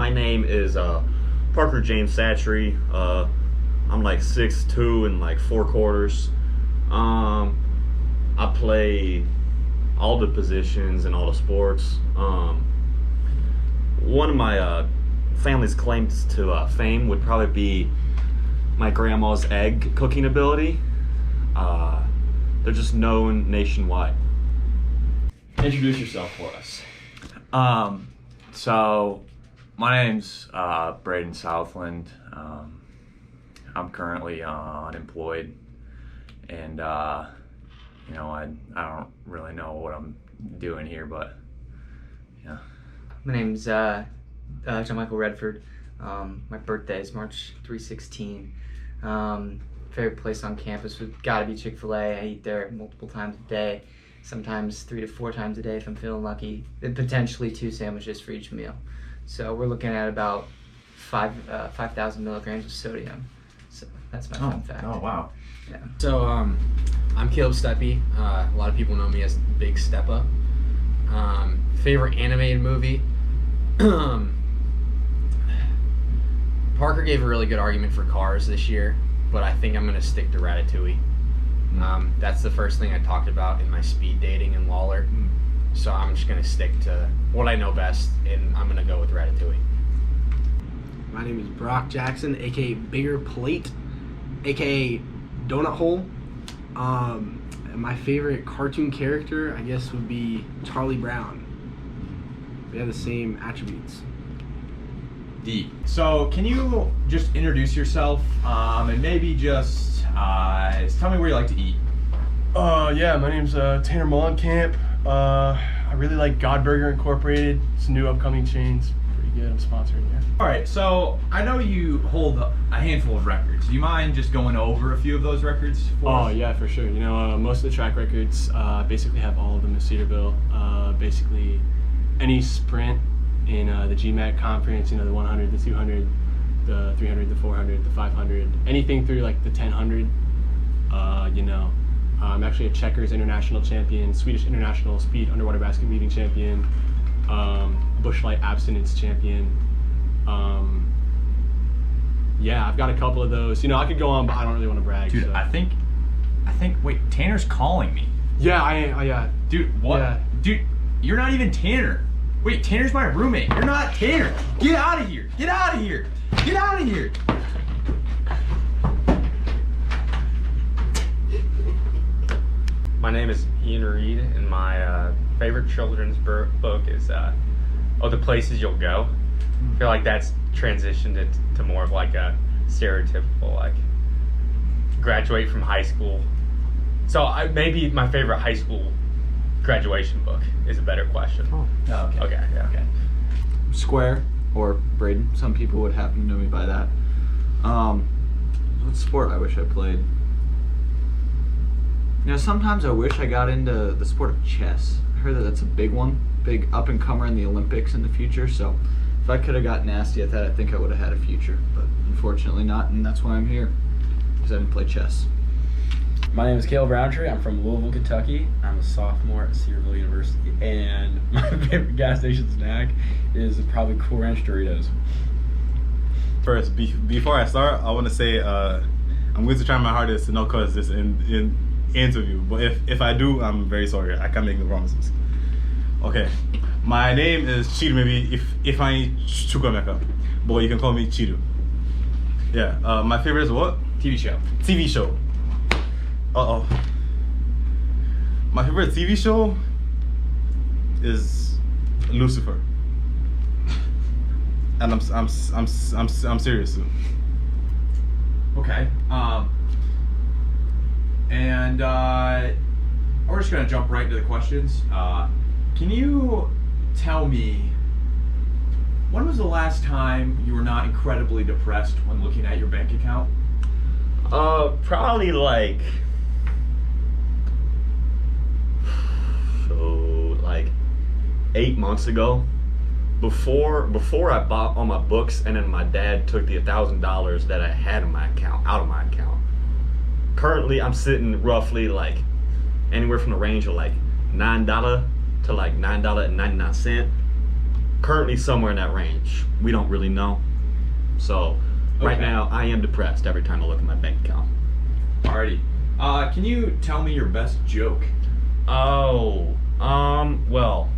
My name is Parker James Satchery. I'm like 6'2" and like 4/4. I play all the positions and all the sports. One of my family's claims to fame would probably be my grandma's egg cooking ability. They're just known nationwide. Introduce yourself for us. So my name's Braden Southland. I'm currently unemployed, and I don't really know what I'm doing here, but yeah. My name's John Michael Redford. My birthday is March 3/16. Favorite place on campus would gotta be Chick-fil-A. I eat there multiple times a day, sometimes 3 to 4 times a day if I'm feeling lucky, and potentially 2 sandwiches for each meal. So we're looking at about 5,000 milligrams of sodium. So that's my fun fact. Oh, wow. Yeah. So I'm Caleb Steppe. A lot of people know me as Big Steppa. Favorite animated movie? Parker gave a really good argument for Cars this year, but I think I'm going to stick to Ratatouille. That's the first thing I talked about in my speed dating in Lawler. So I'm just going to stick to what I know best, and I'm going to go with Ratatouille. My name is Brock Jackson, aka Bigger Plate, aka Donut Hole. And my favorite cartoon character, I guess, would be Charlie Brown. We have the same attributes. D. So can you just introduce yourself and maybe just tell me where you like to eat? Yeah, my name's Tanner Mollenkamp. I really like Godburger Incorporated. It's a new upcoming chain. It's pretty good. I'm sponsoring here. All right, so I know you hold a handful of records. Do you mind just going over a few of those records for us? Yeah, for sure. Most of the track records basically have all of them in Cedarville. Basically, any sprint in the GMAC conference, the 100, the 200, the 300, the 400, the 500, anything through like the 1000. I'm actually a Checkers international champion, Swedish international speed underwater basket weaving champion, Busch Light abstinence champion. Yeah, I've got a couple of those. I could go on, but I don't really want to brag. Dude, so. I think. Wait, Tanner's calling me. Yeah, yeah. Dude, what? Yeah. Dude, you're not even Tanner. Wait, Tanner's my roommate. You're not Tanner. Get out of here. Get out of here. Get out of here. My name is Ian Reed, and my favorite children's book is Oh, the Places You'll Go. I feel like that's transitioned it to more of like a stereotypical, like, graduate from high school. So maybe my favorite high school graduation book is a better question. Oh, okay. Okay, yeah. Okay. Square, or Braden. Some people would happen to know me by that. What sport I wish I played? Sometimes I wish I got into the sport of chess. I heard that that's a big one, big up-and-comer in the Olympics in the future, so if I could have got nasty at that, I think I would have had a future, but unfortunately not, and that's why I'm here, because I didn't play chess. My name is Caleb Roundtree. I'm from Louisville, Kentucky. I'm a sophomore at Cedarville University, and my favorite gas station snack is probably Cool Ranch Doritos. First, before I start, I want to say I'm going to try my hardest to not cause this in interview, but if I do, I'm very sorry. I can't make no promises. Okay, my name is Chidu. Maybe if I ain't Chukwemeka, but you can call me Chidu. Yeah. My favorite is what? TV show. TV show. My favorite TV show is Lucifer, and I'm serious too. Okay. And we're just gonna jump right into the questions. Can you tell me, when was the last time you were not incredibly depressed when looking at your bank account? Probably like 8 months ago. Before I bought all my books, and then my dad took the $1,000 that I had in my account out of my account. Currently, I'm sitting roughly like anywhere from the range of like $9 to like $9.99. currently somewhere in that range. We don't really know. So right Okay. now I am depressed every time I look at my bank account. Alrighty. Can you tell me your best joke? Oh, well.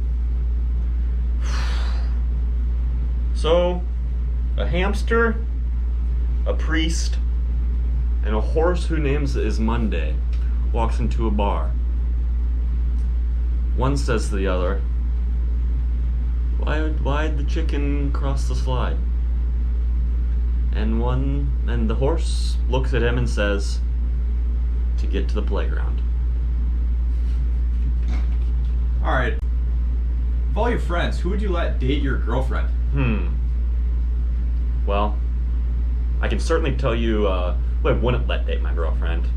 So, a hamster, a priest, and a horse whose name is Monday walks into a bar. One says to the other, why'd the chicken cross the slide? And the horse looks at him and says, to get to the playground. Alright. Of all your friends, who would you let date your girlfriend? Well, I can certainly tell you who I wouldn't let date my girlfriend.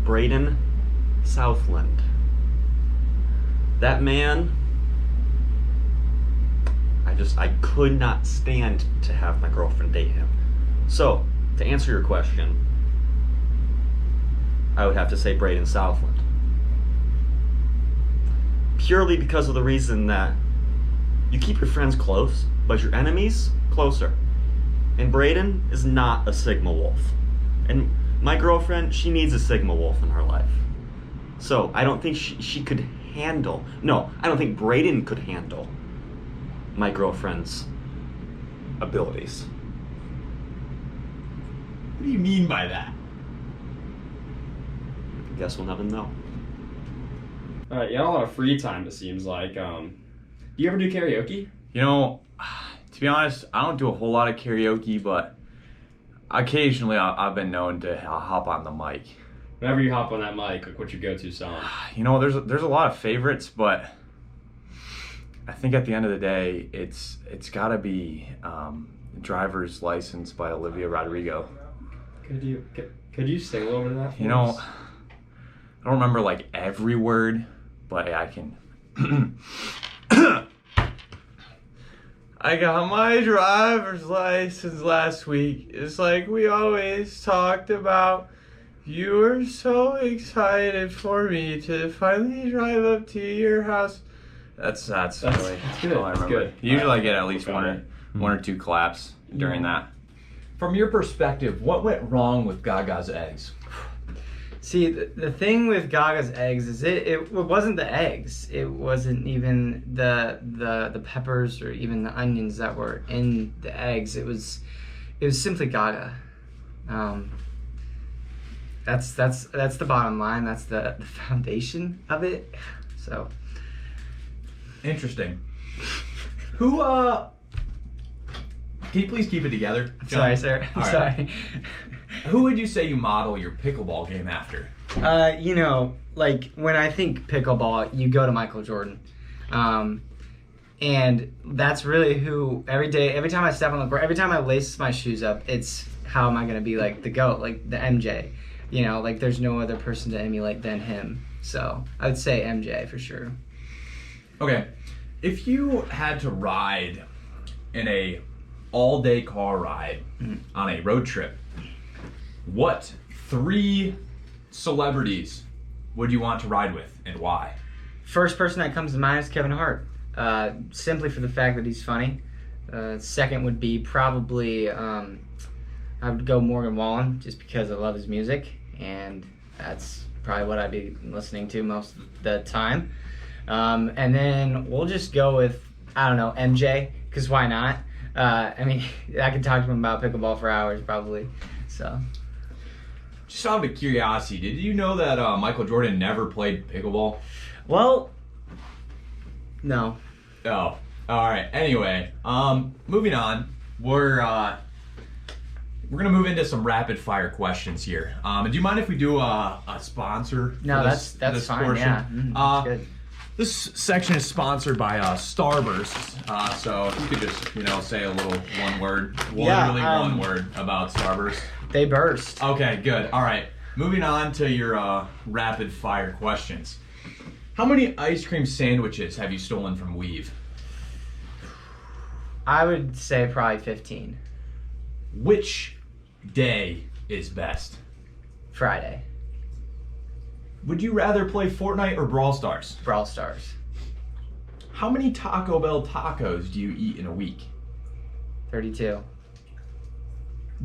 Braden Southland. That man, I could not stand to have my girlfriend date him. So, to answer your question, I would have to say Braden Southland. Purely because of the reason that you keep your friends close, but your enemies closer. And Braden is not a Sigma Wolf. And my girlfriend, she needs a Sigma Wolf in her life. So I don't think she could handle, no, I don't think Braden could handle my girlfriend's abilities. What do you mean by that? I guess we'll never know. You got a lot of free time, it seems like. Do you ever do karaoke? You know, to be honest, I don't do a whole lot of karaoke, but occasionally I've been known to hop on the mic. Whenever you hop on that mic, like, what's your go-to song? You know, there's a lot of favorites, but I think at the end of the day, it's got to be "Driver's License" by Olivia Rodrigo. Could you sing a little bit of that for You know, us? I don't remember like every word, but I can. I got my driver's license last week. It's like we always talked about. You were so excited for me to finally drive up to your house. That's really that's good. all I That's remember. good. Usually I get at least Got it. one or two claps during that. From your perspective, what went wrong with Gaga's eggs? See, the thing with Gaga's eggs is it wasn't the eggs. It wasn't even the peppers or even the onions that were in the eggs. It was simply Gaga. That's the bottom line. That's the foundation of it. So Interesting. Who, can you please keep it together, John? sorry, sir. All right. Sorry. Who would you say you model your pickleball game after? You know, like when I think pickleball, you go to Michael Jordan. And that's really who every time I step on the court, every time I lace my shoes up, it's how am I going to be like the GOAT, like the MJ. You know, like there's no other person to emulate than him. So I would say MJ for sure. Okay, if you had to ride in a all-day car ride on a road trip, what 3 celebrities would you want to ride with and why? First person that comes to mind is Kevin Hart. Simply for the fact that he's funny. Second would be probably, I would go Morgan Wallen just because I love his music, and that's probably what I'd be listening to most of the time. And then we'll just go with, I don't know, MJ, because why not? I mean, I could talk to him about pickleball for hours probably, so. Just out of curiosity, did you know that Michael Jordan never played pickleball? Well, no. Oh, all right. Anyway, moving on. We're gonna move into some rapid fire questions here. Do you mind if we do a sponsor? No, for that's this fine. portion? Yeah, that's good. This section is sponsored by Starburst. So if you could just say a little one word, literally one word about Starburst. They burst. Okay, good. All right. Moving on to your rapid fire questions. How many ice cream sandwiches have you stolen from Weave? I would say probably 15. Which day is best? Friday. Would you rather play Fortnite or Brawl Stars? Brawl Stars. How many Taco Bell tacos do you eat in a week? 32.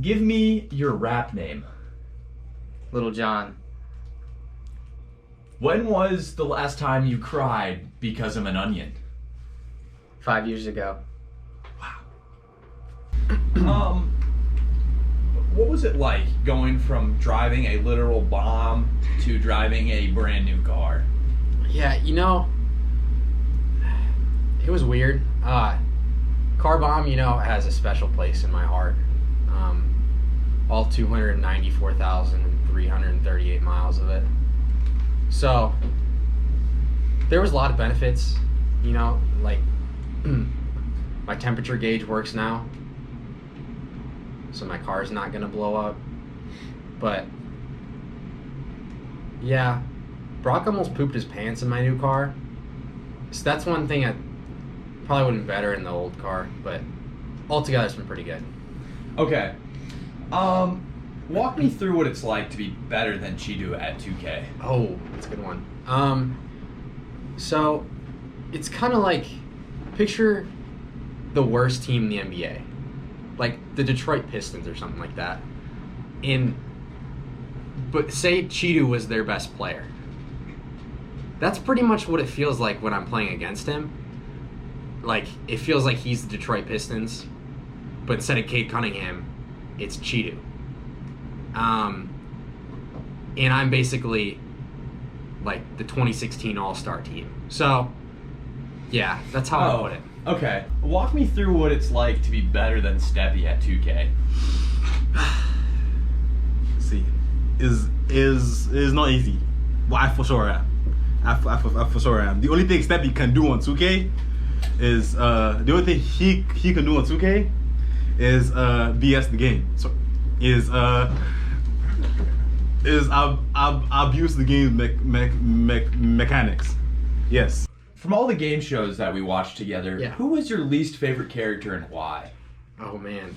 Give me your rap name. Little John. When was the last time you cried because of an onion? 5 years ago. What was it like going from driving a literal bomb to driving a brand new car? Yeah, you know, it was weird. Car Bomb, you know, has a special place in my heart. All 294,338 miles of it. So, there was a lot of benefits, you know, like my temperature gauge works now, so my car's not gonna blow up. But yeah, Brock almost pooped his pants in my new car, so that's one thing I probably wouldn't better in the old car, but altogether it's been pretty good. Okay. Walk me through what it's like to be better than Chidu at 2K. Oh, that's a good one. So it's kind of like, picture the worst team in the NBA, like the Detroit Pistons or something like that. But say Chidu was their best player. That's pretty much what it feels like when I'm playing against him. Like, it feels like he's the Detroit Pistons, but instead of Cade Cunningham, it's Chidu. And I'm basically like the 2016 All-Star team. So, yeah, that's how I put it. Okay. Walk me through what it's like to be better than Steppy at 2K. See, is not easy. Well, I for sure am. I for sure am. The only thing Steppy can do on 2K is the only thing he can do on 2K is BS the game. So abuse the game mechanics. Yes. From all the game shows that we watched together, Yeah. who was your least favorite character and why? Oh man.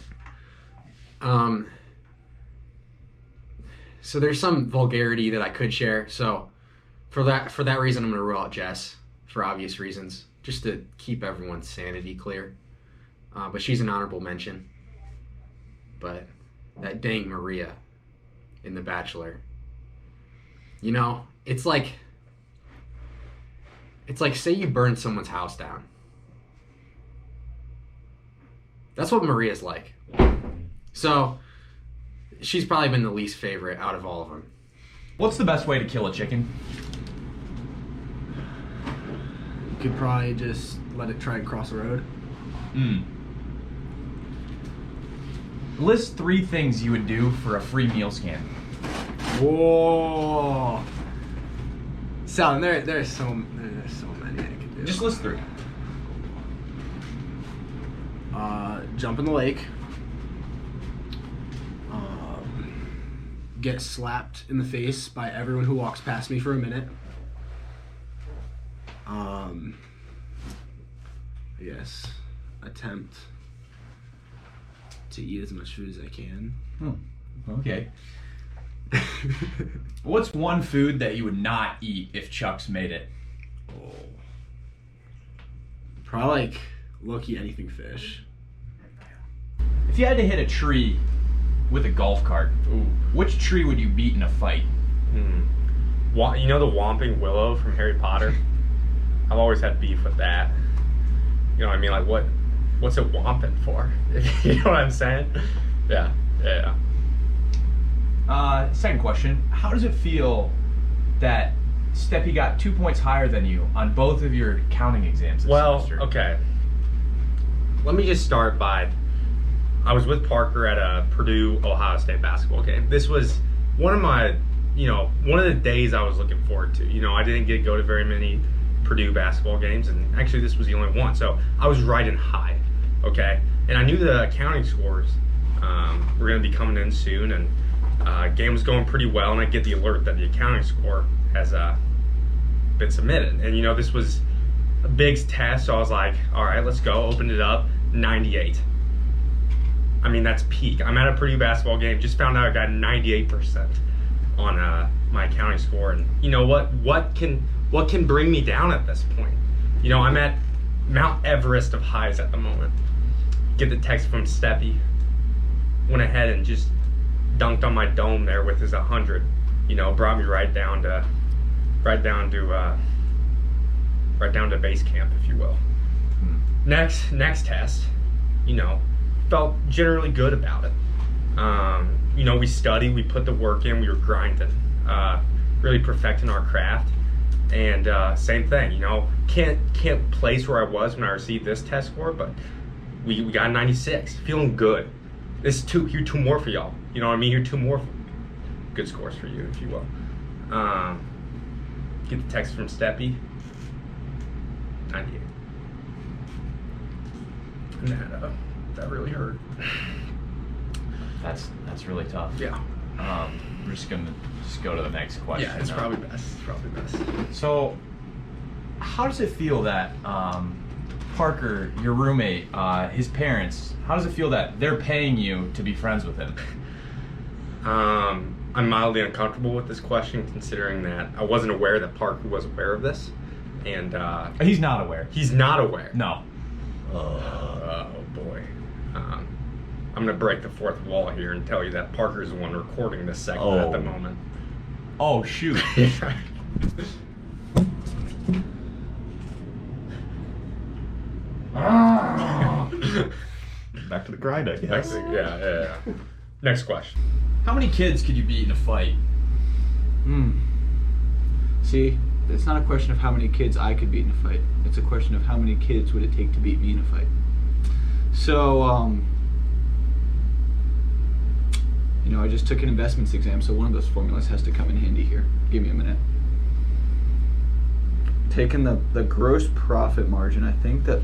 So there's some vulgarity that I could share. So for that reason, I'm gonna rule out Jess for obvious reasons, just to keep everyone's sanity clear. But she's an honorable mention. But that dang Maria in The Bachelor. You know, it's like say you burn someone's house down. That's what Maria's like. So she's probably been the least favorite out of all of them. What's the best way to kill a chicken? You could probably just let it try and cross the road. List 3 things you would do for a free meal scan. Whoa. So there's so many I could do. Just list 3. Jump in the lake. Get slapped in the face by everyone who walks past me for a minute. I guess attempt to eat as much food as I can. Okay. What's one food that you would not eat if Chuck's made it? Probably like low-key anything fish. If you had to hit a tree with a golf cart, which tree would you beat in a fight? You know the Whomping Willow from Harry Potter? I've always had beef with that. You know what I mean? Like, what's it whomping for? You know what I'm saying? Yeah. Second question. How does it feel that Steppy got 2 points higher than you on both of your counting exams this semester? Okay. Let me just start by, I was with Parker at a Purdue-Ohio State basketball game. This was one of my, one of the days I was looking forward to. I didn't get to go to very many Purdue basketball games, and actually this was the only one. So I was riding high, okay? And I knew the accounting scores were going to be coming in soon, and game was going pretty well, and I get the alert that the accounting score has been submitted. And this was a big test, so I was like, all right, let's go. Opened it up, 98. I mean, that's peak. I'm at a Purdue basketball game, just found out I got 98% on my accounting score, and you know what can bring me down at this point? I'm at Mount Everest of highs at the moment. Get the text from Steppy. Went ahead and just dunked on my dome there with his 100. You know, brought me right down to base camp, if you will. Next test, you know, felt generally good about it. You know, we studied, we put the work in, we were grinding, really perfecting our craft. And same thing, you know, can't place where I was when I received this test score, but we got a 96, feeling good. This is here two more for y'all. You know what I mean? Here two more good scores for you, if you will. Get the text from Steppy, 98. And that really hurt. That's really tough. Yeah. We're just gonna go to the next question. Yeah, it's probably best. So, how does it feel that Parker, your roommate, his parents, how does it feel that they're paying you to be friends with him? I'm mildly uncomfortable with this question, considering that I wasn't aware that Parker was aware of this, and He's not aware. he's not aware. No. Oh boy. I'm gonna break the fourth wall here and tell you that Parker's the one recording this segment at the moment. Oh shoot. Back to the grind, I guess. Yeah. Next question. How many kids could you beat in a fight? See, it's not a question of how many kids I could beat in a fight. It's a question of how many kids would it take to beat me in a fight. So, you know, I just took an investments exam, so one of those formulas has to come in handy here. Give me a minute. Taking the gross profit margin, I think that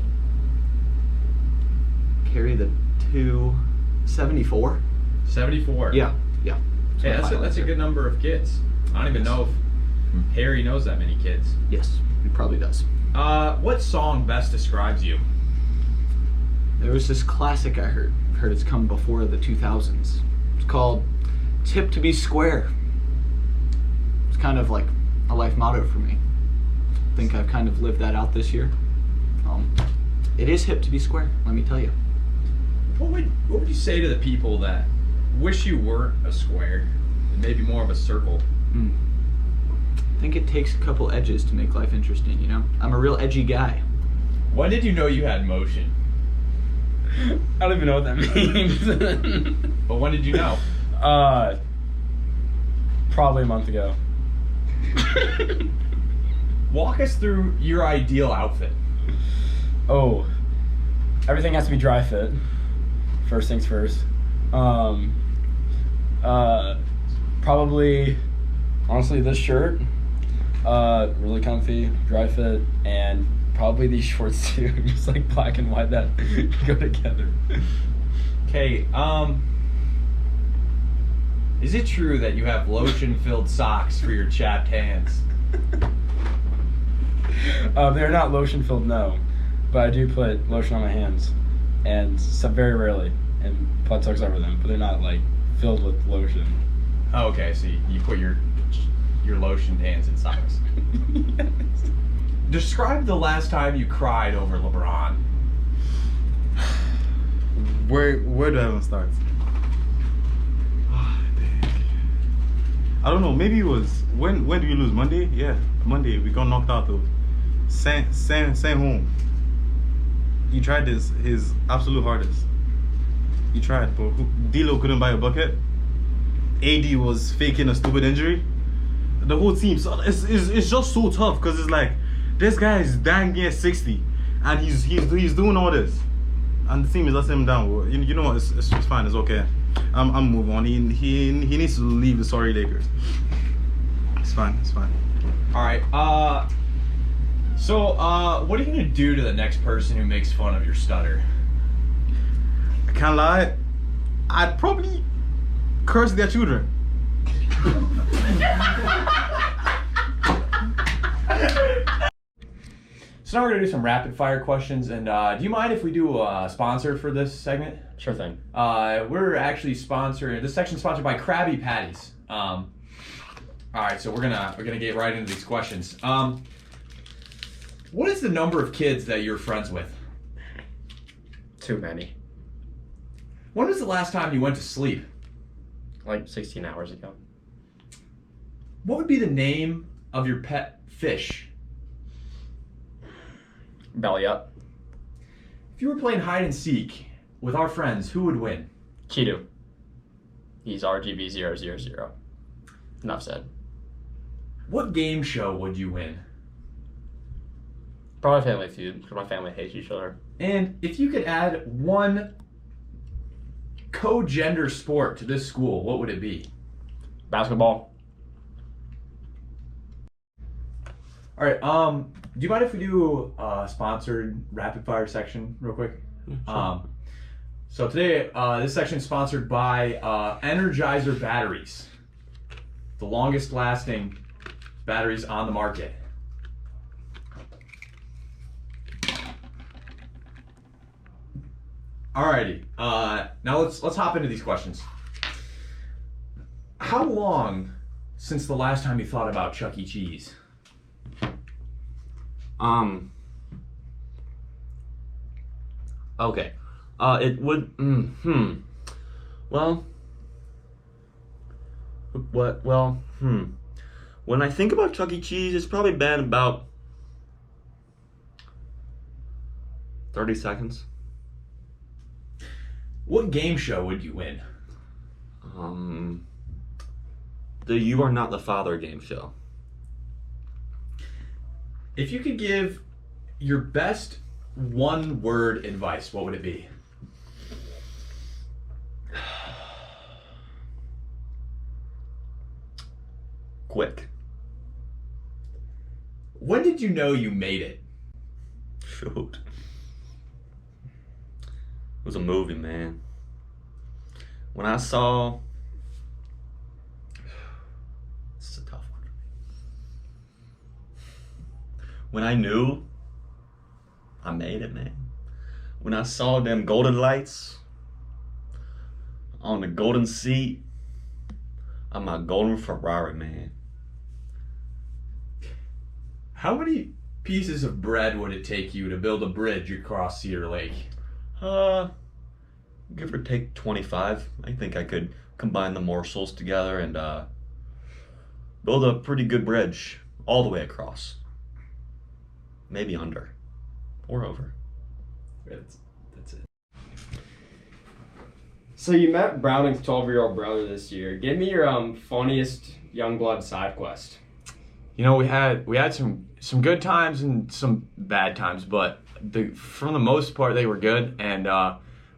carry the 274. 74. Yeah. Hey, that's a good number of kids. I don't even know if Harry knows that many kids. Yes, he probably does. What song best describes you? There was this classic I heard it's come before the 2000s. It's called "It's Hip to Be Square." It's kind of like a life motto for me. I think I've kind of lived that out this year. It is hip to be square, let me tell you. What would you say to the people that wish you weren't a square and maybe more of a circle? I think it takes a couple edges to make life interesting, you know? I'm a real edgy guy. When did you know you had motion? I don't even know what that means. But when did you know? Probably a month ago. Walk us through your ideal outfit. Oh, everything has to be dry fit. First things first. Probably, honestly, this shirt, really comfy, dry fit, and probably these shorts too, just like black and white that go together. Okay, is it true that you have lotion-filled socks for your chapped hands? They're not lotion filled, no, but I do put lotion on my hands, and very rarely, and butt tucks over them, but they're not like filled with lotion. Oh, okay, so you put your lotioned hands in socks. Yes. Describe the last time you cried over LeBron. Where do I even start? I don't know. Maybe it was when do we lose? Monday? Yeah, Monday. We got knocked out of San home. He tried his absolute hardest. He tried, but D'Lo couldn't buy a bucket. AD was faking a stupid injury. The whole team. So it's just so tough because it's like this guy is dang near 60, and he's doing all this, and the team is letting him down. Well, you know what? It's fine. It's okay. I'm moving on. He needs to leave the sorry Lakers. It's fine. All right. So what are you gonna do to the next person who makes fun of your stutter? I can't lie. I'd probably curse their children. So now we're gonna do some rapid fire questions, and do you mind if we do a sponsor for this segment? Sure thing. We're actually sponsoring this section, sponsored by Krabby Patties. All right, so we're gonna get right into these questions. What is the number of kids that you're friends with? Too many. When was the last time you went to sleep? Like 16 hours ago. What would be the name of your pet fish? Belly up. If you were playing hide and seek with our friends, who would win? Kidu. He's RGB000. Enough said. What game show would you win? Probably Family Feud, because my family hates each other. And if you could add one co-gender sport to this school, what would it be? Basketball. All right. Do you mind if we do a sponsored rapid fire section real quick? Sure. So today, this section is sponsored by Energizer batteries, the longest lasting batteries on the market. Alrighty. Now let's hop into these questions. How long since the last time you thought about Chuck E. Cheese? Okay. It would. Well. What? Well. When I think about Chuck E. Cheese, it's probably been about 30 seconds. What game show would you win? The You Are Not the Father game show. If you could give your best one-word advice, what would it be? Quick. When did you know you made it? Shoot. It was a movie, man. When I saw... This is a tough one. When I knew I made it, man. When I saw them golden lights on the golden seat of my golden Ferrari, man. How many pieces of bread would it take you to build a bridge across Cedar Lake? Give or take 25. I think I could combine the morsels together and build a pretty good bridge all the way across. Maybe under or over. That's it. So you met Browning's 12-year-old brother this year. Give me your funniest Youngblood side quest. You know, we had some good times and some bad times, but for the most part they were good. And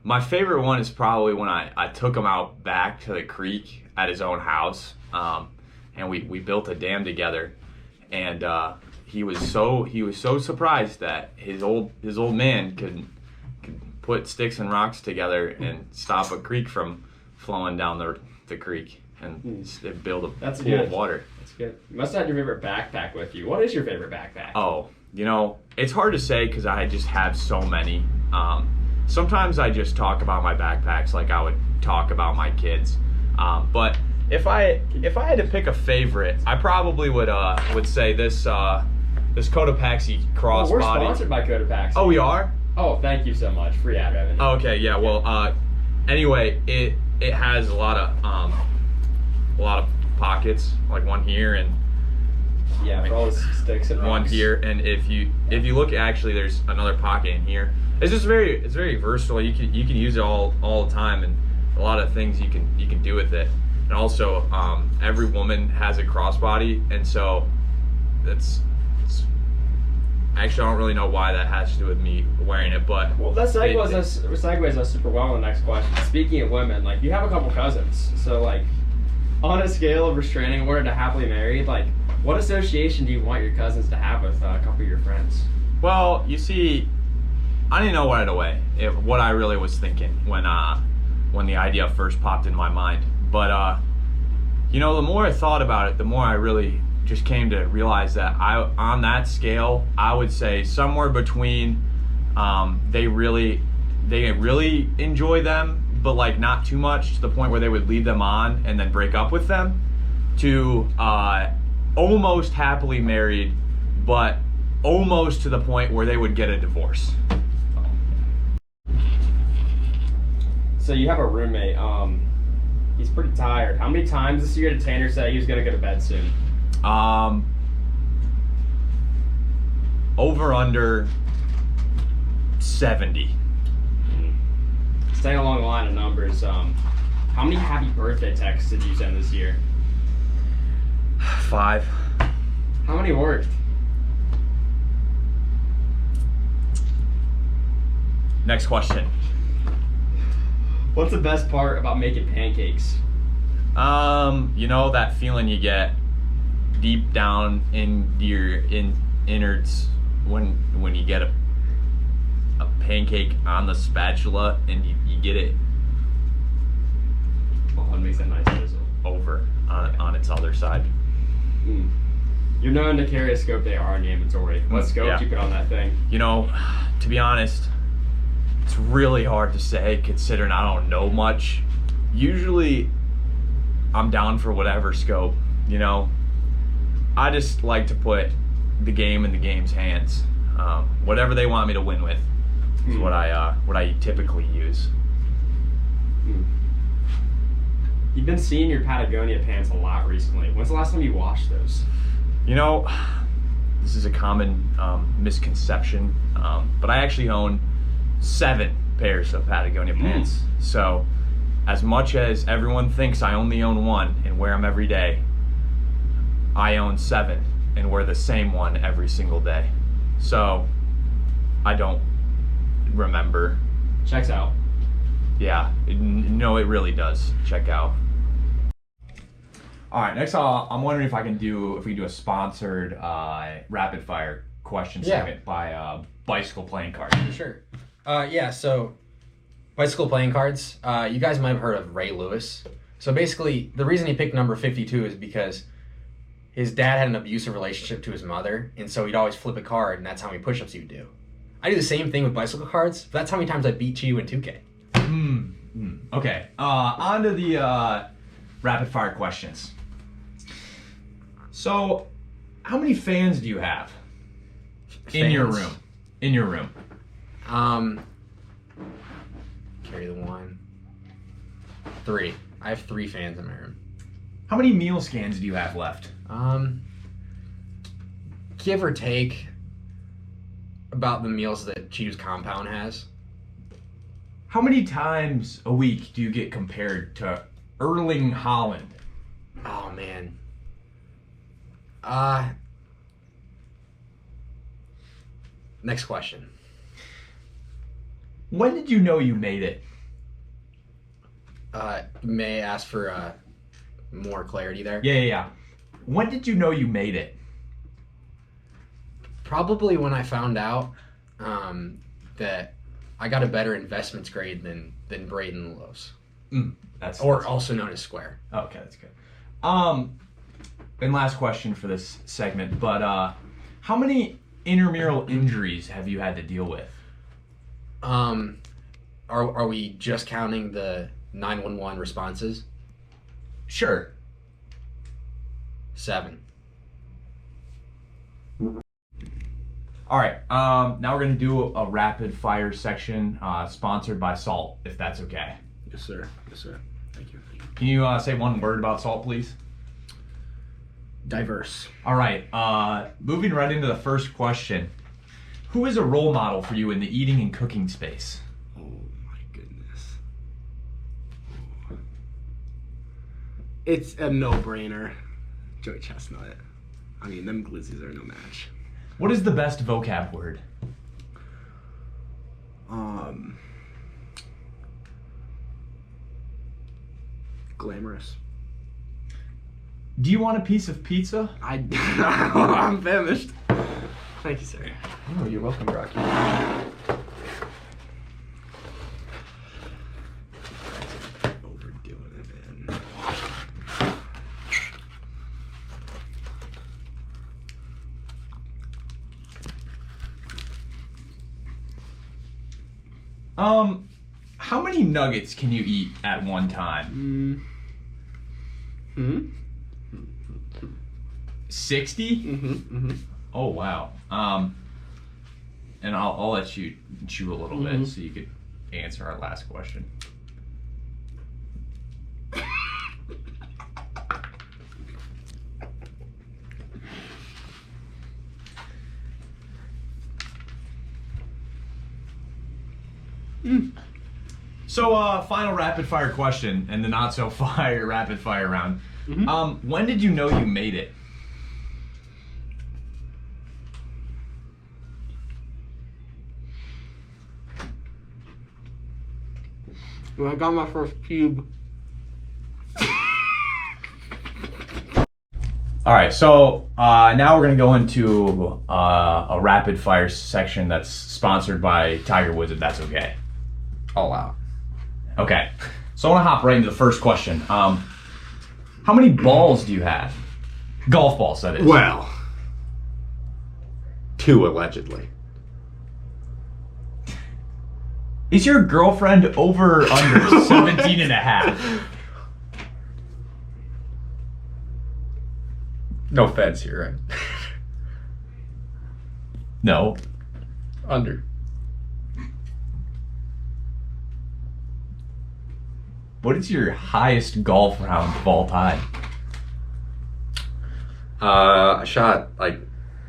my favorite one is probably when I took him out back to the creek at his own house, and we built a dam together. And he was so surprised that his old man could put sticks and rocks together and stop a creek from flowing down the creek and build a pool of water. That's good. You must have had your favorite backpack with you. What is your favorite backpack? Oh, you know, it's hard to say because I just have so many. Sometimes I just talk about my backpacks like I would talk about my kids. But if I had to pick a favorite, I probably would say this Cotopaxi crossbody. We're sponsored by Cotopaxi. Oh, we are? Oh, thank you so much. Free ad revenue. Oh, okay, yeah. Well, anyway, it has a lot of pockets, like one here and yeah, for all the sticks and one rocks. here. And if you look, actually, there's another pocket in here. It's just very versatile. You can use it all the time, and a lot of things you can do with it. And also, every woman has a crossbody, and so actually, I don't really know why that has to do with me wearing it, but well, that segues us super well in the next question. Speaking of women, like you have a couple cousins, so like on a scale of restraining order to happily married, like what association do you want your cousins to have with a couple of your friends? Well, you see, I didn't know right away what I really was thinking when the idea first popped in my mind. But you know, the more I thought about it, the more I really just came to realize that on that scale, I would say somewhere between they really enjoy them, but like not too much to the point where they would lead them on and then break up with them, to almost happily married, but almost to the point where they would get a divorce. So you have a roommate. He's pretty tired. How many times this year did Tanner say he was gonna go to bed soon? Over under 70. Staying along the line of numbers, how many happy birthday texts did you send this year? 5. How many worked? Next question. What's the best part about making pancakes? You know that feeling you get deep down in your innards when you get a pancake on the spatula and you get it Oh, it makes a nice sizzle. over on its other side. You're known to carry a scope AR in your inventory. What scope Yeah. do you put on that thing? You know, to be honest, it's really hard to say considering I don't know much. Usually, I'm down for whatever scope, you know. I just like to put the game in the game's hands. Whatever they want me to win with is what I typically use. You've been seeing your Patagonia pants a lot recently. When's the last time you washed those? You know, this is a common misconception, but I actually own 7 pairs of Patagonia pants. So, as much as everyone thinks I only own 1 and wear them every day, I own 7 and wear the same one every single day. So, I don't remember. Checks out. Yeah, no, it really does check out. All right, next I'm wondering if we do a sponsored rapid fire question segment by Bicycle Playing Cards. Sure. So bicycle playing cards. You guys might have heard of Ray Lewis. So basically, the reason he picked number 52 is because his dad had an abusive relationship to his mother, and so he'd always flip a card, and that's how many push-ups he would do. I do the same thing with bicycle cards, but that's how many times I beat you in 2K. Okay, on to the rapid fire questions. So, how many fans do you have in your Fans? room? In your room. Carry the 1. 3. I have 3 fans in my room. How many meal scans do you have left? Give or take about the meals that Cheetos Compound has. How many times a week do you get compared to Erling Haaland? Oh man. Next question. When did you know you made it? May I ask for more clarity there? Yeah. When did you know you made it? Probably when I found out that I got a better investments grade than Braden Lewis. That's Also known as Square. Okay, that's good. And last question for this segment, but how many intramural injuries have you had to deal with? Are we just counting the 911 responses? Sure. 7. All right. Now we're gonna do a rapid fire section, sponsored by Salt, if that's okay. Yes, sir. Yes, sir. Thank you. Can you say one word about Salt, please? Diverse. All right. Moving right into the first question. Who is a role model for you in the eating and cooking space? Oh my goodness. It's a no-brainer. Joey Chestnut. I mean, them glizzies are no match. What is the best vocab word? Glamorous. Do you want a piece of pizza? I'm famished. Thank you, sir. Oh, you're welcome, Rocky. Overdoing it, man. How many nuggets can you eat at one time? 60? Oh wow. And I'll let you chew a little bit so you could answer our last question. So, final rapid fire question and the not so fire rapid fire round. When did you know you made it? When I got my first pube. All right, so now we're gonna go into a rapid fire section that's sponsored by Tiger Woods, if that's okay. All out. Okay, so I want to hop right into the first question. How many balls do you have? Golf balls, that is. Well, 2 allegedly. Is your girlfriend over or under 17 and a half? No feds here, right? No. Under. What is your highest golf round of all time? I shot like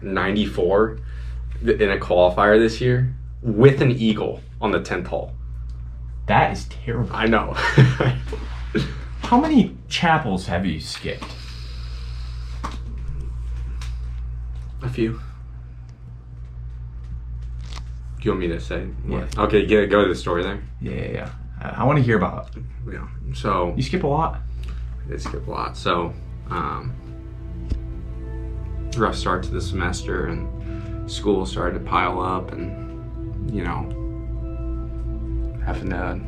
94 in a qualifier this year with an eagle on the 10th hole. That is terrible. I know. How many chapels have you skipped? A few. Do you want me to say? Yeah. Okay, go to the story there. Yeah. I want to hear about it. Yeah. So You skip a lot. I did skip a lot. So rough start to the semester, and school started to pile up, and you know, having to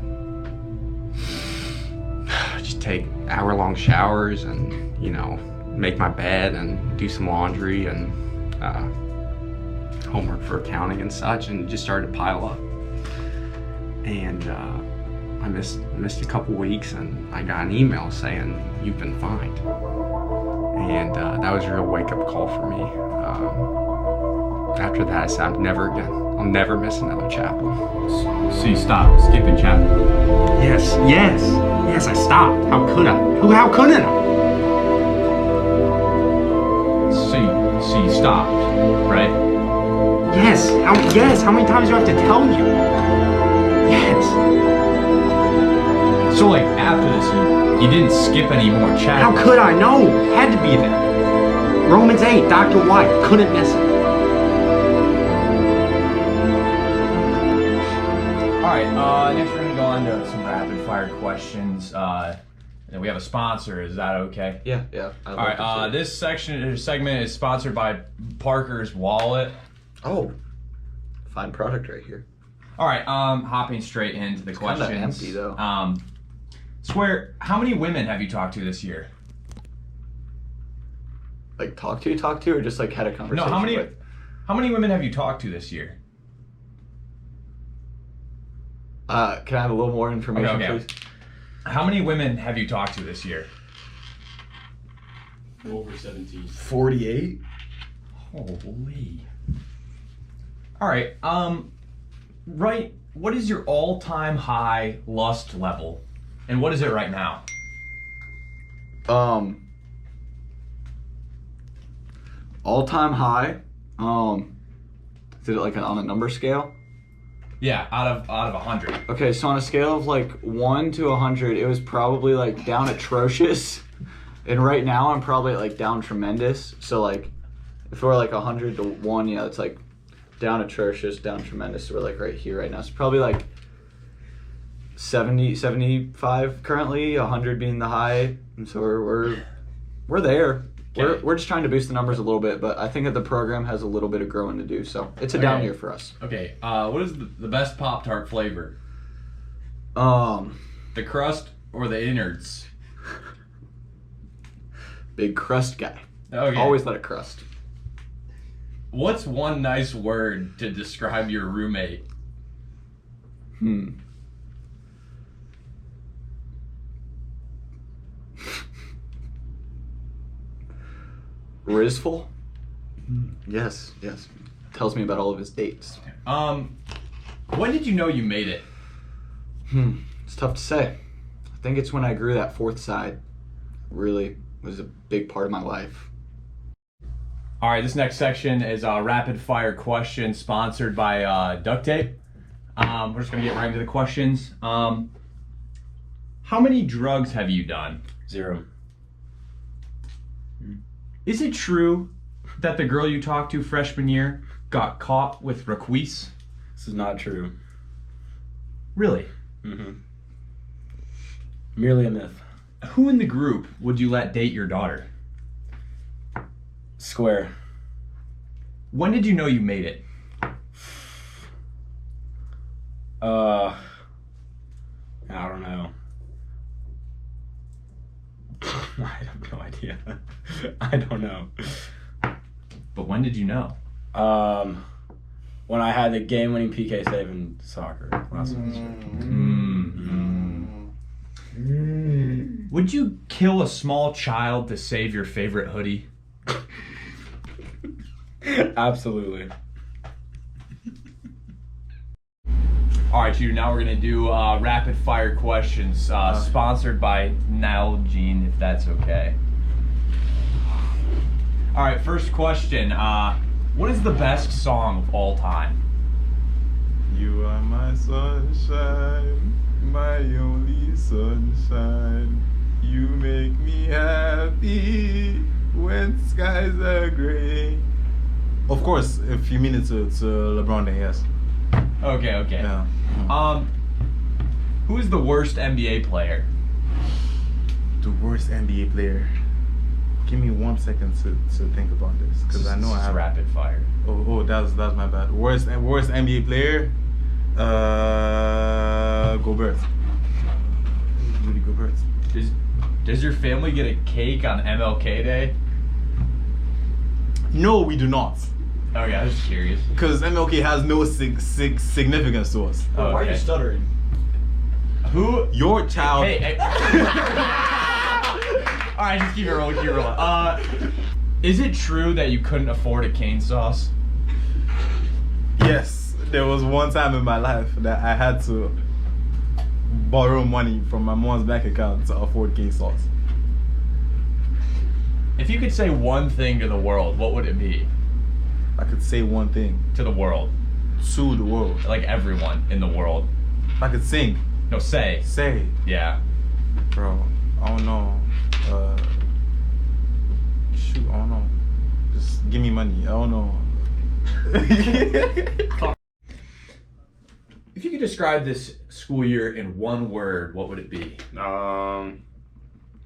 just take hour-long showers, and you know, make my bed and do some laundry and homework for accounting and such, and it just started to pile up. And I missed a couple weeks, and I got an email saying you've been fined, and that was a real wake-up call for me. After that, I said I'll never miss another chapel. So you stopped skipping chapel? Yes, I stopped. How could I? How couldn't I? So you stopped, right? Yes. How many times do I have to tell you? Yes. So like after this, you didn't skip any more chapels? How could I? No, had to be there. Romans 8, Dr. White, couldn't miss it. All right, next we're gonna go on to some rapid fire questions. And we have a sponsor. Is that okay? Yeah. All right. This segment is sponsored by Parker's Wallet. Oh, fine product right here. All right. Hopping straight into the questions. Kinda empty though. Square. How many women have you talked to this year? Like talk to, or just like had a conversation? No. with? How many women have you talked to this year? Can I have a little more information, Okay. please? How many women have you talked to this year? Over 17. 48. Holy. All right. Right. What is your all-time high lust level, and what is it right now? All-time high. Is it like on a number scale? Yeah, out of 100. Okay, so on a scale of like 1 to 100, it was probably like down atrocious, and right now I'm probably like down tremendous. So like, if we're like 100 to 1, yeah, it's like down atrocious, down tremendous. So we're like right here right now. It's probably like 70, 75 currently, 100 being the high, and so we're there. Okay. We're just trying to boost the numbers a little bit, but I think that the program has a little bit of growing to do. So it's a down year for us. Okay. What is the best Pop-Tart flavor? The crust or the innards? Big crust guy. Okay. Always let it crust. What's one nice word to describe your roommate? Rizful? Yes. Tells me about all of his dates. When did you know you made it? It's tough to say. I think it's when I grew that fourth side. Really was a big part of my life. All right, this next section is a rapid fire question sponsored by Duct Tape. We're just gonna get right into the questions. How many drugs have you done? 0. Is it true that the girl you talked to freshman year got caught with Raquise? This is not true. Really? Merely a myth. Who in the group would you let date your daughter? Square. When did you know you made it? I don't know. I have no idea. I don't know. But when did you know? When I had the game-winning PK save in soccer last semester. Would you kill a small child to save your favorite hoodie? Absolutely. All right, you. Now we're gonna do rapid fire questions, sponsored by Nalgene, if that's okay. All right, first question. What is the best song of all time? You are my sunshine, my only sunshine. You make me happy when skies are gray. Of course, if you mean it to LeBron, then yes. Okay. Yeah. Who is the worst NBA player? The worst NBA player. Give me 1 second to think about this, because I know I have rapid fire. Oh, that's my bad. Worst NBA player. Gobert. Rudy Gobert. Does your family get a cake on MLK Day? No, we do not. Okay, I was just curious. Because MLK has no significance to us. Oh, Why are you stuttering? Who? Your child. Hey. All right, just keep it rolling. Is it true that you couldn't afford a cane sauce? Yes, there was one time in my life that I had to borrow money from my mom's bank account to afford cane sauce. If you could say one thing to the world, what would it be? I could say one thing. To the world. To the world. Like everyone in the world. If I could sing. No, say. Say. Yeah. Bro, I don't know. Shoot, I don't know. Just give me money. I don't know. If you could describe this school year in one word, what would it be?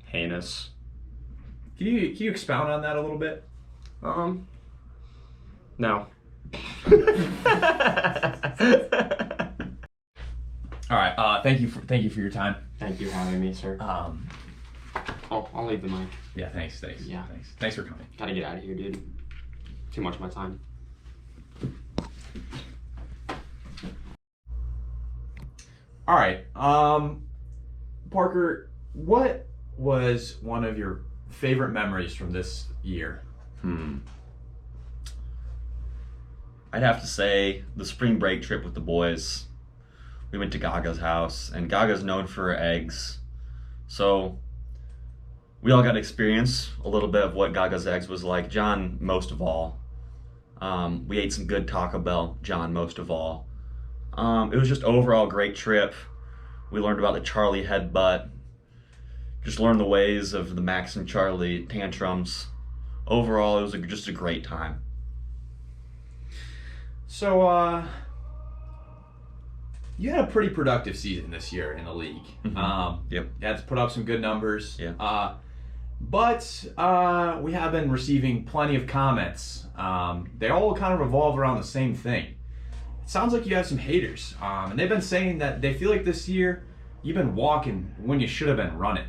Heinous. Can you expound on that a little bit? No. All right. Thank you for your time. Thank you for having me, sir. I'll leave the mic. Yeah. Thanks. Yeah. Thanks for coming. Gotta get out of here, dude. Too much of my time. All right. Parker, what was one of your favorite memories from this year? I'd have to say the spring break trip with the boys. We went to Gaga's house, and Gaga's known for her eggs. So we all got to experience a little bit of what Gaga's eggs was like. John, most of all. We ate some good Taco Bell. John, most of all. It was just overall a great trip. We learned about the Charlie headbutt. Just learned the ways of the Max and Charlie tantrums. Overall, it was just a great time. So, you had a pretty productive season this year in the league. Yep. You had to put up some good numbers. Yeah. But we have been receiving plenty of comments. They all kind of revolve around the same thing. It sounds like you have some haters, and they've been saying that they feel like this year you've been walking when you should have been running.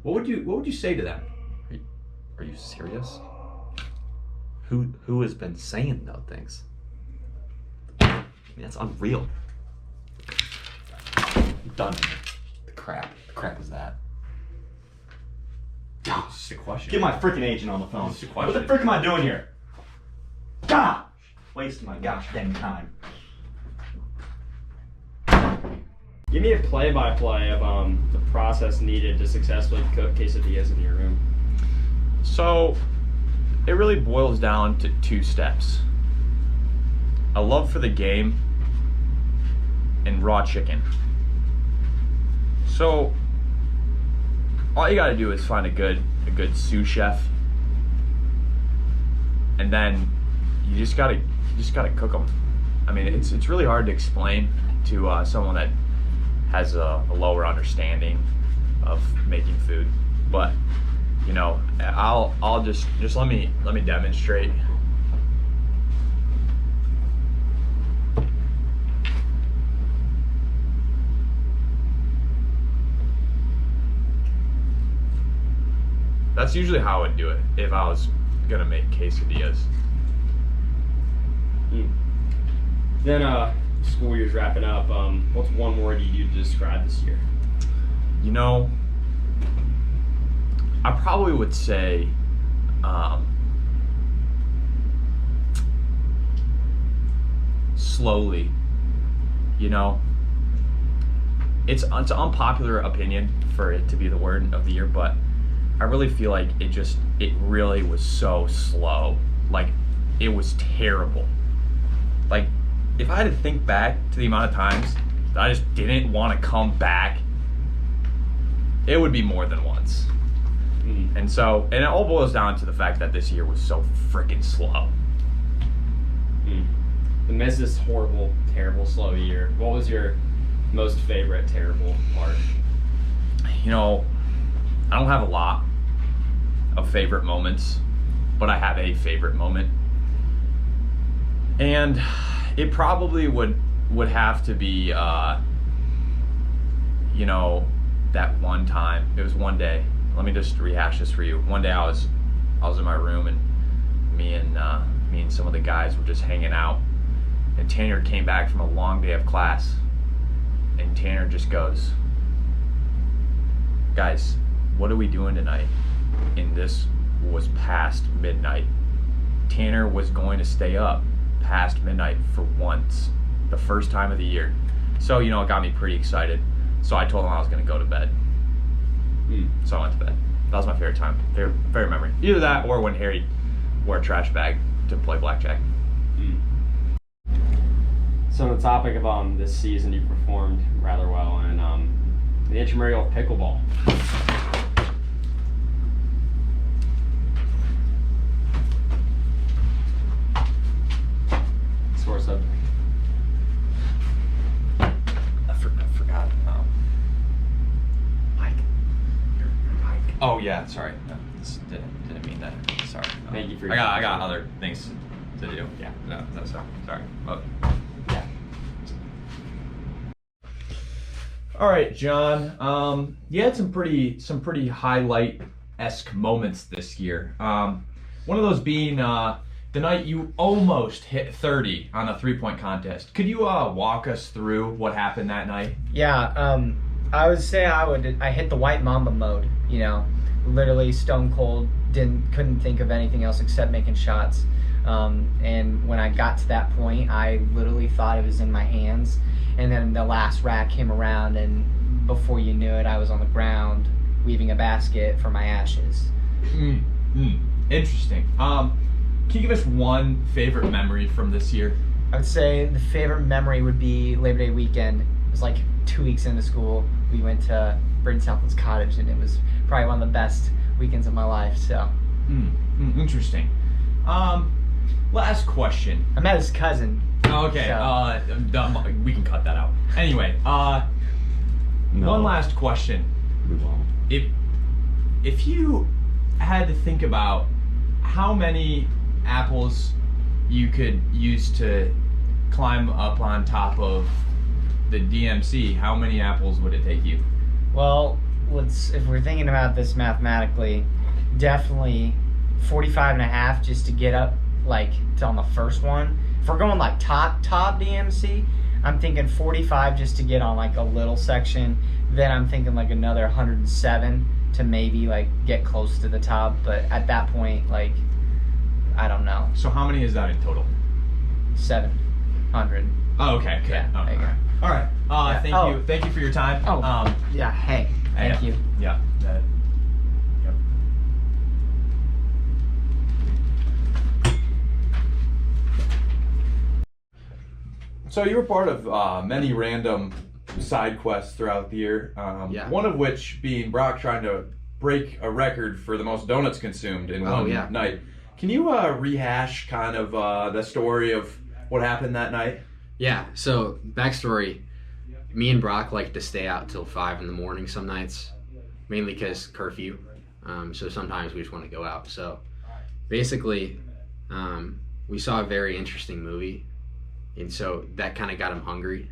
What would you say to them? Are you serious? Who has been saying those things? I mean, that's unreal. I'm done. The crap is that? It's just a question. Get my freaking agent on the phone. It's a What the question. frick am I doing here? gosh, wasting my gosh dang time. Give me a play-by-play of the process needed to successfully cook quesadillas in your room. So, it really boils down to 2 steps. A love for the game and raw chicken. So, all you gotta do is find a good sous chef, and then you just gotta cook them. I mean, it's really hard to explain to someone that has a lower understanding of making food, but you know, I'll just let me demonstrate. That's usually how I would do it if I was gonna make quesadillas. Then school year's wrapping up. What's one word you'd use to describe this year? You know, I probably would say slowly. You know, it's an unpopular opinion for it to be the word of the year, but I really feel like it really was so slow. Like, it was terrible. Like, if I had to think back to the amount of times that I just didn't want to come back, it would be more than once. And it all boils down to the fact that this year was so freaking slow. Amidst this horrible, terrible, slow year, what was your most favorite terrible part? You know, I don't have a lot of favorite moments, but I have a favorite moment. And it probably would have to be, you know, that one time. It was one day. Let me just rehash this for you. One day I was in my room, and me and some of the guys were just hanging out. And Tanner came back from a long day of class, and Tanner just goes, "Guys, what are we doing tonight?" And this was past midnight. Tanner was going to stay up past midnight for once, the first time of the year. So, you know, it got me pretty excited. So I told him I was going to go to bed. So I went to bed. That was my favorite time. Favorite memory. Either that or when Harry wore a trash bag to play blackjack. So on the topic of this season, you performed rather well in the intramural pickleball. Sore subject. I forgot. Mike. Oh yeah, sorry. No, didn't mean that. Sorry. Thank you for your I got other things to do. Yeah. No, sorry. Oh. Yeah. All right, John. You had some pretty highlight-esque moments this year. One of those being the night you almost hit 30 on a 3-point contest. Could you walk us through what happened that night? Yeah, I would say I hit the white mamba mode, you know, literally stone cold, couldn't think of anything else except making shots. And when I got to that point, I literally thought it was in my hands. And then the last rack came around, and before you knew it, I was on the ground weaving a basket for my ashes. Interesting. Can you give us one favorite memory from this year? I would say the favorite memory would be Labor Day weekend. It was like 2 weeks into school. We went to Braden Southland's cottage, and it was probably one of the best weekends of my life. So. Interesting. Last question. I met his cousin. Okay. So. We can cut that out. Anyway. One last question. If you had to think about how many apples you could use to climb up on top of the DMC, how many apples would it take you? Well, if we're thinking about this mathematically, definitely 45 and a half just to get up like to on the first one. If we're going like top DMC, I'm thinking 45 just to get on like a little section. Then I'm thinking like another 107 to maybe like get close to the top. But at that point, like I don't know. So how many is that in total? 700. Oh, okay. Yeah, Oh, there you go. all right. Yeah. Thank Oh. you. Thank you for your time. Oh, yeah. Hey, thank you. Yeah. Yep. So you were part of many random side quests throughout the year. Yeah. One of which being Brock trying to break a record for the most donuts consumed in one night. Can you rehash kind of the story of what happened that night? Yeah, so backstory, me and Brock like to stay out till 5 in the morning some nights, mainly because curfew. So sometimes we just want to go out. So basically, we saw a very interesting movie, and so that kind of got him hungry,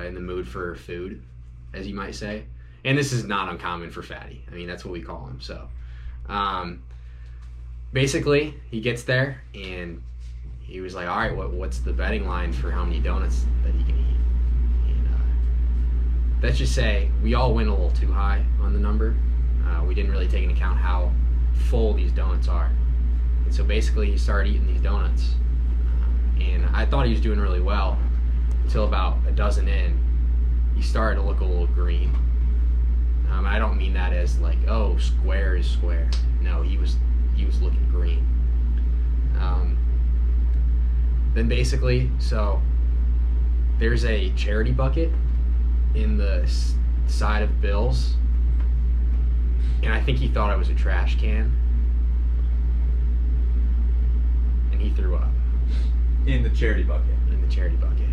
in the mood for food, as you might say. And this is not uncommon for Fatty. I mean, that's what we call him. So basically, he gets there, and he was like, all right, what's the betting line for how many donuts that he can eat? And let's just say we all went a little too high on the number. We didn't really take into account how full these donuts are. And so basically he started eating these donuts. And I thought he was doing really well until about a dozen in, he started to look a little green. I don't mean that as like, oh, square is square. No, he was looking green. Then basically, so there's a charity bucket in the side of Bill's, and I think he thought it was a trash can, and he threw up. In the charity bucket. In the charity bucket.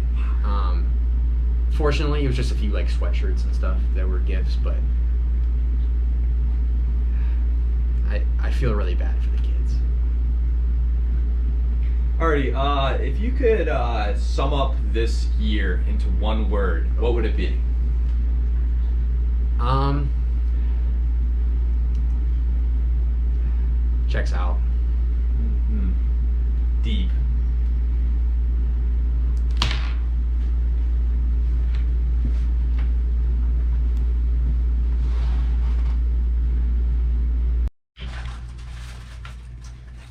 Fortunately, it was just a few like sweatshirts and stuff that were gifts, but I feel really bad for the kids. Alrighty, if you could sum up this year into one word, what would it be? Checks out. Deep.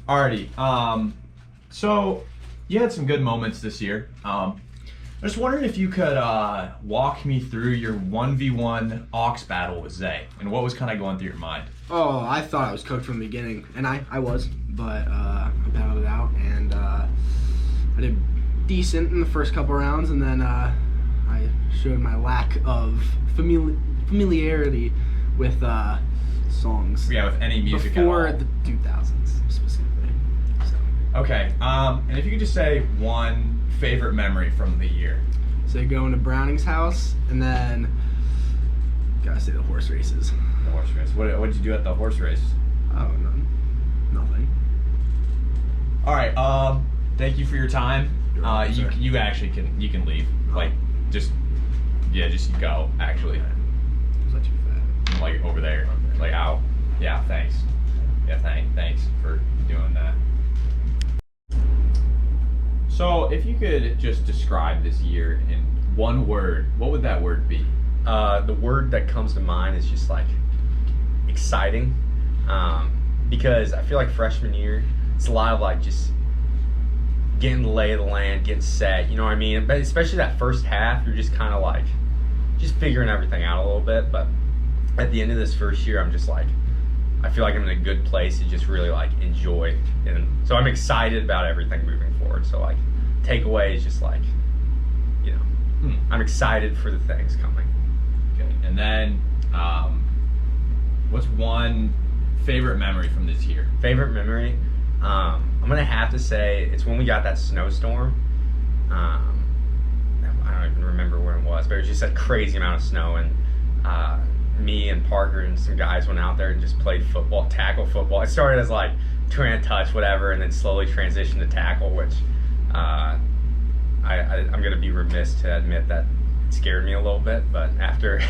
Alrighty, so you had some good moments this year. I'm just wondering if you could walk me through your 1v1 aux battle with Zay, and what was kind of going through your mind? Oh, I thought I was cooked from the beginning, and I was, but I battled it out, and I did decent in the first couple rounds, and then I showed my lack of familiarity with songs. Yeah, with any music before at all. the 2000s specifically. So. Okay, and if you could just say one favorite memory from the year. So going to Browning's house, and then gotta say the horse races. The horse race. What did you do at the horse race? Oh, nothing. All right. Thank you for your time. Sir. You actually can leave. Like just go. Actually, Was that too fat? like over there. Like out. Yeah. Thanks. Yeah. Thanks for doing that. So, if you could just describe this year in one word, what would that word be? The word that comes to mind is just like exciting, because I feel like freshman year, it's a lot of like just getting the lay of the land, getting set, you know what I mean? But especially that first half, you're just kind of like just figuring everything out a little bit. But at the end of this first year, I'm just like, I feel like I'm in a good place to just really like enjoy, and so I'm excited about everything moving forward. So like takeaway is just like, you know, I'm excited for the things coming. Okay. And then, what's one favorite memory from this year? Favorite memory? I'm gonna have to say it's when we got that snowstorm. I don't even remember when it was, but it was just a crazy amount of snow, and me and Parker and some guys went out there and just played football, tackle football. It started as like trying to touch whatever, and then slowly transitioned to tackle, which I'm gonna be remiss to admit that it scared me a little bit. But after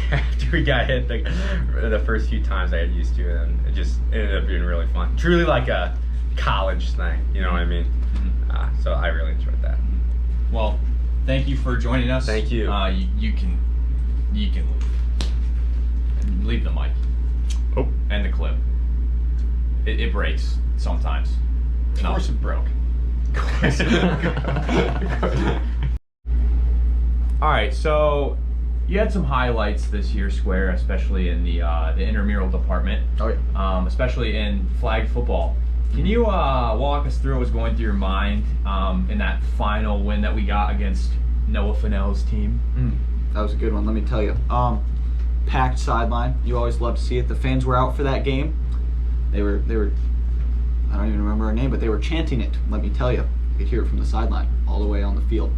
we got hit the first few times, I got used to it, and it just ended up being really fun. Truly like a college thing, you know what I mean? So I really enjoyed that. Well, thank you for joining us. Thank you. You can leave the mic. Oh. And the clip. It breaks sometimes. Of course it broke. All right, so you had some highlights this year, Square, especially in the intramural department. Oh yeah. Especially in flag football. Can you walk us through what was going through your mind in that final win that we got against Noah Fennell's team? That was a good one. Let me tell you. Packed sideline. You always love to see it. The fans were out for that game. They were. I don't even remember her name, but they were chanting it. Let me tell you. You could hear it from the sideline all the way on the field.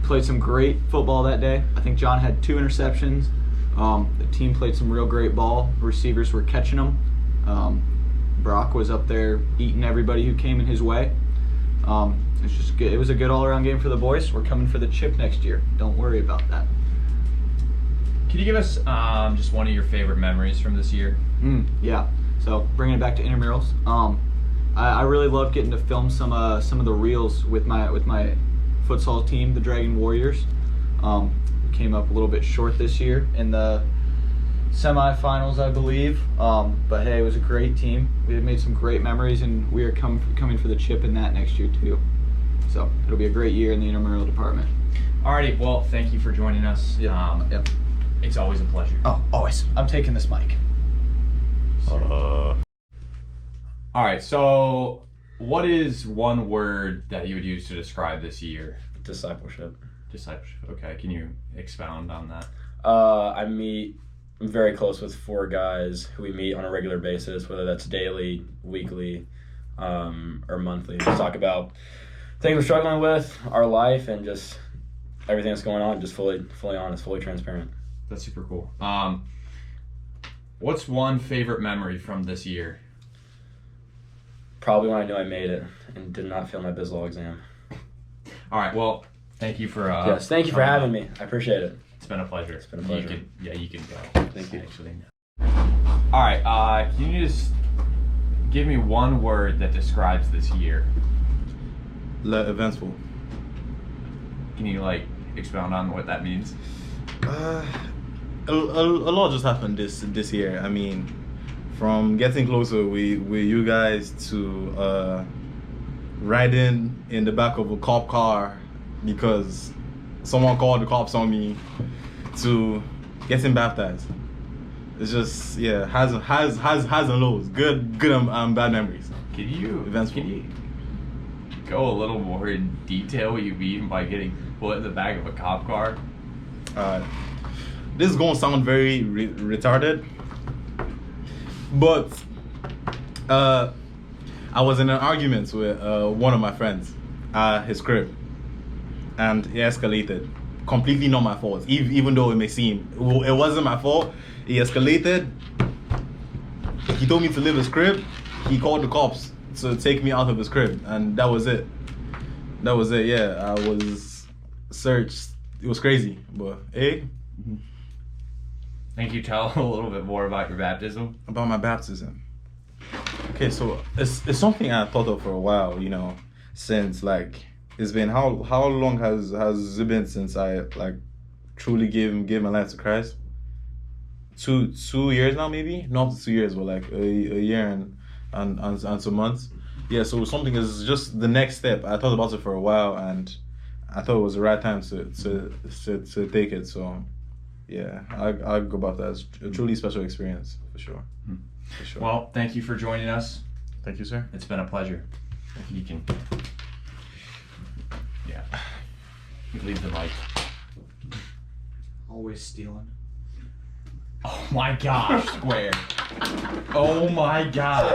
Played some great football that day. I think John had 2 interceptions. The team played some real great ball. Receivers were catching them. Brock was up there eating everybody who came in his way. It's just good. It was a good all-around game for the boys. We're coming for the chip next year. Don't worry about that. Can you give us just one of your favorite memories from this year? Yeah. So bringing it back to intramurals, I really love getting to film some of the reels with my futsal team, the Dragon Warriors. Came up a little bit short this year in the semifinals, I believe. But hey, it was a great team. We had made some great memories, and we are coming for the chip in that next year too. So it'll be a great year in the intramural department. Alrighty, well, thank you for joining us. Yep. It's always a pleasure. Oh, always. I'm taking this mic. Alright, so what is one word that you would use to describe this year? Discipleship. Discipleship. Okay, can you expound on that? I'm very close with 4 guys who we meet on a regular basis, whether that's daily, weekly, or monthly. We talk about things we're struggling with, our life, and just everything that's going on, just fully honest, fully transparent. That's super cool. What's one favorite memory from this year? Probably when I knew I made it and did not fail my biz law exam. All right, well, thank you for yes, thank you for having me. I appreciate it. It's been a pleasure. It's been a pleasure. You can go. Thank you. Actually. All right, can you just give me one word that describes this year? Eventful. Can you expound on what that means? A lot just happened this year. I mean, from getting closer with you guys to riding in the back of a cop car because someone called the cops on me, to getting baptized. It's just highs and lows, good and bad memories. Can you Eventful. Can you go a little more in detail what you mean by getting put in the back of a cop car? This is gonna sound very retarded, but I was in an argument with one of my friends at his crib, and it escalated. Completely not my fault, even though it may seem it wasn't my fault. It escalated. He told me to leave his crib. He called the cops to take me out of his crib, and that was it. Yeah, I was searched. It was crazy, but hey. Can you tell a little bit more about your baptism? About my baptism. Okay, so it's something I thought of for a while, since it's been how long has it been since I truly gave my life to Christ? 2 years now, maybe? Not up to 2 years, but a year and some months. Yeah, so something is just the next step. I thought about it for a while, and I thought it was the right time to take it. So yeah, I'll go about that as a truly special experience for sure. For sure. Well, thank you for joining us. Thank you, sir. It's been a pleasure. You can leave the mic. Always stealing. Oh my gosh, Square. Oh my god.